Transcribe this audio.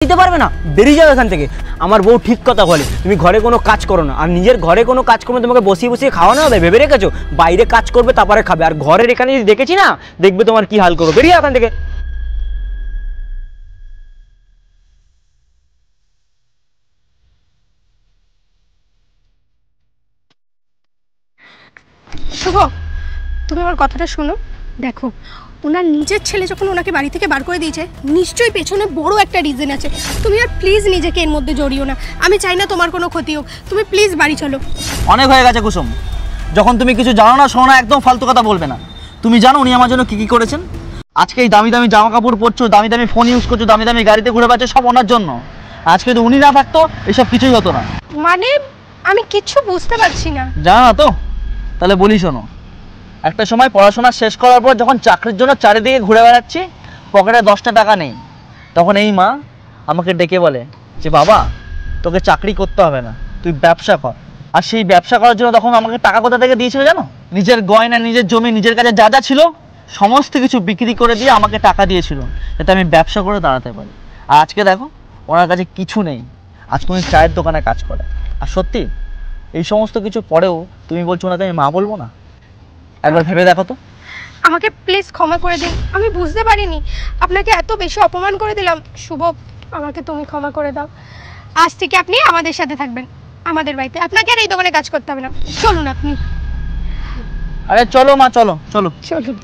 দিতে পারবে না? বেরিয়ে যাও এখান থেকে। আমার বউ ঠিক কথা বলে, তুমি ঘরে কোনো কাজ করো না, আর নিজের ঘরে কোনো কাজ করবে তোমাকে বসিয়ে বসিয়ে খাওয়ানো হবে ভেবে রেখেছো? বাইরে কাজ করবে তারপরে খাবে, আর ঘরের এখানে যদি দেখেছি না, দেখবে তোমার কি হাল করবো। বেরিয়ে এখান থেকে। শুভ, তুমি আমার কথাটা শোনো। দেখো, ওনার নিজের ছেলে যখন ওনাকে বাড়ি থেকে বার করে দিয়েছে, নিশ্চয়ই পেছনে বড় একটা রিজন আছে। তুমি আর প্লিজ নিজেকে এর মধ্যে জড়িও না। আমি চাই না তোমার কোনো ক্ষতি হোক। তুমি প্লিজ বাড়ি চলো। অনেক হয়ে গেছে কুসুম, যখন তুমি কিছু জানো না শোনো না, একদম ফালতু কথা বলবে না। তুমি জানো উনি আমার জন্য কি করেছেন? আজকে এই দামি দামি জামা কাপড় পরছো, দামি দামি ফোন ইউজ করছো, দামি দামি গাড়িতে ঘুরে বেড়াচ্ছো, সব ওনার জন্য। আজকে যদি উনি না থাকতো এসব কিছুই হতো না। মানে আমি কিচ্ছু বুঝতে পারছি না। জানো না তো? তাহলে বলি শোনো, একটা সময় পড়াশোনা শেষ করার পর যখন চাকরির জন্য চারিদিকে ঘুরে বেড়াচ্ছি, পকেটে 10টা টাকা নেই, তখন এই মা আমাকে ডেকে বলে যে বাবা তোকে চাকরি করতে হবে না, তুই ব্যবসা কর। আর সেই ব্যবসা করার জন্য তখন আমাকে টাকা কোথা থেকে দিয়েছিল জানো? নিজের গয়না, নিজের জমি, নিজের কাছে যা যা ছিল সমস্ত কিছু বিক্রি করে দিয়ে আমাকে টাকা দিয়েছিল, যাতে আমি ব্যবসা করে দাঁড়াতে পারি। আর আজকে দেখো ওনার কাছে কিছু নেই, আজকে উনি চায়ের দোকানে কাজ করে। আর সত্যি এই সমস্ত কিছু পরেও তুমি বলছো ওনাকে আমি মা বলবো না? একবার ভেবে দেখো তো। আমাকে প্লিজ ক্ষমা করে দিন, আমি বুঝতে পারিনি, আপনাকে এত বেশি অপমান করে দিলাম। শুভ, আমাকে তুমি ক্ষমা করে দাও। আজ থেকে আপনি আমাদের সাথে থাকবেন, আমাদের বাড়িতে। আপনাকে আর এই দোকানে কাজ করতে হবে না। চলুন আপনি। আরে চলো মা, চলো চলো চলুন।